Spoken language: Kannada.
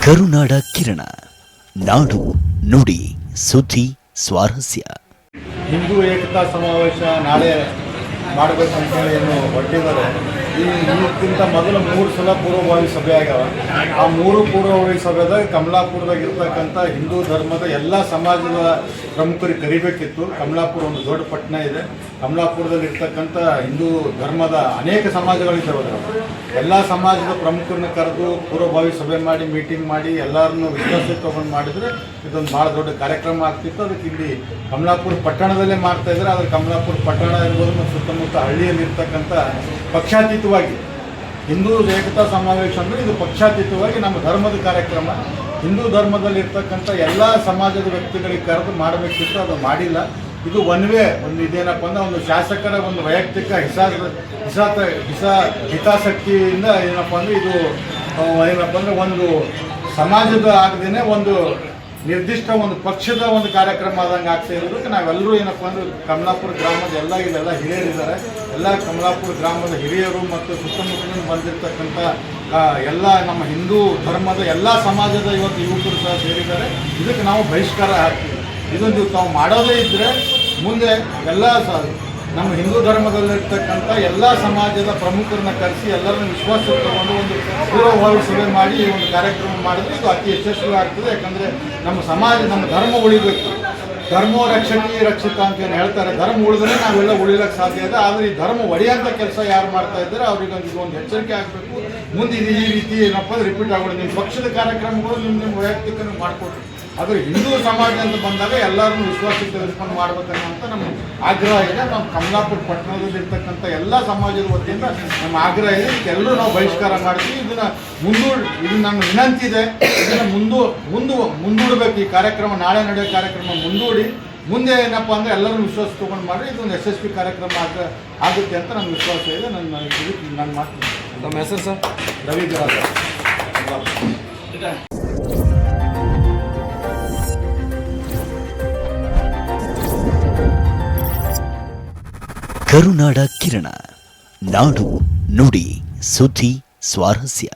ಕರುನಾಡ ಕಿರಣ, ನಾಡು ನುಡಿ ಸುದ್ದಿ ಸ್ವಾರಸ್ಯ. ಹಿಂದೂ ಏಕತಾ ಸಮಾವೇಶ ನಾಳೆ ಮಾಡಬೇಕಂತೇಳಿ ಏನು ಹೊರಟಿದ್ದಾರೆ. ಇದಕ್ಕಿಂತ ಮೊದಲು 3 ಸಲ ಪೂರ್ವಭಾವಿ ಸಭೆ ಆಗ್ಯಾವ. ಆ 3 ಪೂರ್ವಭಾವಿ ಸಭೆದಾಗ ಕಮಲಾಪುರದಾಗ ಇರ್ತಕ್ಕಂಥ ಹಿಂದೂ ಧರ್ಮದ ಎಲ್ಲ ಸಮಾಜದ ಪ್ರಮುಖರಿಗೆ ಕರಿಬೇಕಿತ್ತು. ಕಮಲಾಪುರ ಒಂದು ದೊಡ್ಡ ಪಟ್ಟಣ ಇದೆ. ಕಮಲಾಪುರದಲ್ಲಿ ಇರ್ತಕ್ಕಂಥ ಹಿಂದೂ ಧರ್ಮದ ಅನೇಕ ಸಮಾಜಗಳಿದ್ದಾವೆ. ಎಲ್ಲ ಸಮಾಜದ ಪ್ರಮುಖರನ್ನ ಕರೆದು ಪೂರ್ವಭಾವಿ ಸಭೆ ಮಾಡಿ ಮೀಟಿಂಗ್ ಮಾಡಿ ಎಲ್ಲರನ್ನೂ ವಿಶ್ವಾಸಕ್ಕೆ ತೊಗೊಂಡು ಮಾಡಿದರೆ ಇದೊಂದು ಭಾಳ ದೊಡ್ಡ ಕಾರ್ಯಕ್ರಮ ಆಗ್ತಿತ್ತು. ಅದಕ್ಕೆ ಇಲ್ಲಿ ಕಮಲಾಪುರ ಪಟ್ಟಣದಲ್ಲೇ ಮಾಡ್ತಾಯಿದ್ದಾರೆ. ಆದರೆ ಕಮಲಾಪುರ ಪಟ್ಟಣ ಇರ್ಬೋದು ಮತ್ತು ಸುತ್ತಮುತ್ತ ಹಳ್ಳಿಯಲ್ಲಿ ಇರ್ತಕ್ಕಂಥ ಪಕ್ಷಾತೀತವಾಗಿ ಹಿಂದೂ ಏಕತಾ ಸಮಾವೇಶ ಅಂದರೆ ಇದು ಪಕ್ಷಾತೀತವಾಗಿ ನಮ್ಮ ಧರ್ಮದ ಕಾರ್ಯಕ್ರಮ. ಹಿಂದೂ ಧರ್ಮದಲ್ಲಿ ಇರ್ತಕ್ಕಂಥ ಎಲ್ಲ ಸಮಾಜದ ವ್ಯಕ್ತಿಗಳಿಗೆ ಕರೆದು ಮಾಡಬೇಕಿತ್ತು, ಅದು ಮಾಡಿಲ್ಲ. ಇದು ಒಂದು ಇದೇನಪ್ಪ ಅಂದ್ರೆ ಒಂದು ಶಾಸಕರ ಒಂದು ವೈಯಕ್ತಿಕ ಹಿತಾಸಕ್ತಿಯಿಂದ ಏನಪ್ಪ ಅಂದರೆ ಇದು ಏನಪ್ಪ ಅಂದರೆ ಒಂದು ಸಮಾಜದ ಆಗದೇನೆ ಒಂದು ನಿರ್ದಿಷ್ಟ ಒಂದು ಪಕ್ಷದ ಒಂದು ಕಾರ್ಯಕ್ರಮ ಆದಂಗೆ ಆಗ್ತಾ ಇರೋದಕ್ಕೆ ನಾವೆಲ್ಲರೂ ಏನಪ್ಪ ಅಂದರೆ ಕಮಲಾಪುರ ಗ್ರಾಮದ ಇಲ್ಲೆಲ್ಲ ಹಿರಿಯರಿದ್ದಾರೆ. ಎಲ್ಲ ಕಮಲಾಪುರ ಗ್ರಾಮದ ಹಿರಿಯರು ಮತ್ತು ಸುತ್ತಮುತ್ತಲಿಂದ ಬಂದಿರತಕ್ಕಂಥ ಎಲ್ಲ ನಮ್ಮ ಹಿಂದೂ ಧರ್ಮದ ಎಲ್ಲ ಸಮಾಜದ ಇವತ್ತು ಯುವಕರು ಸಹ ಸೇರಿದ್ದಾರೆ. ಇದಕ್ಕೆ ನಾವು ಬಹಿಷ್ಕಾರ ಹಾಕ್ತೀವಿ. ಇದೊಂದು ತಾವು ಮಾಡೋದೇ ಇದ್ದರೆ ಮುಂದೆ ಎಲ್ಲ ನಮ್ಮ ಹಿಂದೂ ಧರ್ಮದಲ್ಲಿರ್ತಕ್ಕಂಥ ಎಲ್ಲ ಸಮಾಜದ ಪ್ರಮುಖರನ್ನ ಕರೆಸಿ ಎಲ್ಲರನ್ನ ವಿಶ್ವಾಸಕ್ಕೆ ತಗೊಂಡು ಒಂದು ಪೂರ್ವಭಾವಿ ಸಭೆ ಮಾಡಿ ಒಂದು ಕಾರ್ಯಕ್ರಮ ಮಾಡಿದ್ರೆ ಇದು ಅತಿ ಯಶಸ್ವಿ ಆಗ್ತದೆ. ಯಾಕಂದರೆ ನಮ್ಮ ಸಮಾಜ ನಮ್ಮ ಧರ್ಮ ಉಳಿಬೇಕು. ಧರ್ಮ ರಕ್ಷಿತ ಅಂತ ಏನು ಹೇಳ್ತಾರೆ. ಧರ್ಮ ಉಳಿದ್ರೆ ನಾವೆಲ್ಲ ಉಳಿಲಿಕ್ಕೆ ಸಾಧ್ಯ ಇದೆ. ಆದರೆ ಈ ಧರ್ಮ ಒಡೆಯುವಂಥ ಕೆಲಸ ಯಾರು ಮಾಡ್ತಾ ಇದ್ದಾರೆ ಅವ್ರಿಗೆ ಇದೊಂದು ಎಚ್ಚರಿಕೆ ಆಗಬೇಕು. ಮುಂದೆ ಇದು ಈ ರೀತಿ ಏನಪ್ಪ ರಿಪೀಟ್ ಆಗೋದು. ನಿಮ್ಮ ಪಕ್ಷದ ಕಾರ್ಯಕ್ರಮಗಳು ನಿಮ್ಮ ವೈಯಕ್ತಿಕ ಮಾಡಿಕೊಡ್ರಿ. ಆದರೆ ಹಿಂದೂ ಸಮಾಜ ಅಂತ ಬಂದಾಗ ಎಲ್ಲರನ್ನೂ ವಿಶ್ವಾಸಕ್ಕೆ ತೆಗೆದುಕೊಂಡು ಮಾಡ್ಬೇಕನ್ನುವಂಥ ನಮ್ಮ ಆಗ್ರಹ ಇದೆ. ನಾವು ಕಮಲಾಪುರ ಪಟ್ಟಣದಲ್ಲಿ ಇರ್ತಕ್ಕಂಥ ಎಲ್ಲ ಸಮಾಜದ ವತಿಯಿಂದ ನಮ್ಮ ಆಗ್ರಹ ಇದೆ. ಇದಕ್ಕೆಲ್ಲರೂ ನಾವು ಬಹಿಷ್ಕಾರ ಮಾಡ್ತೀವಿ. ಇದು ನನ್ನ ವಿನಂತಿ ಇದೆ. ಇದನ್ನು ಮುಂದೂಡಬೇಕು. ಈ ಕಾರ್ಯಕ್ರಮ ನಾಳೆ ನಡೆಯೋ ಕಾರ್ಯಕ್ರಮ ಮುಂದೂಡಿ ಮುಂದೆ ಏನಪ್ಪ ಅಂದರೆ ಎಲ್ಲರೂ ವಿಶ್ವಾಸ ತೊಗೊಂಡು ಮಾಡಿ ಇದೊಂದು ಯಶಸ್ವಿ ಕಾರ್ಯಕ್ರಮ ಆಗುತ್ತೆ ಅಂತ ನನ್ನ ವಿಶ್ವಾಸ ಇದೆ. ನನ್ನ ಮಾತು. ನಮ್ಮ ಹೆಸರು ಸರ್? ರವಿಗಿರಾಜ. ಕರುನಾಡ ಕಿರಣ, ನಾಡು ನುಡಿ ಸುದ್ದಿ ಸ್ವಾರಸ್ಯ.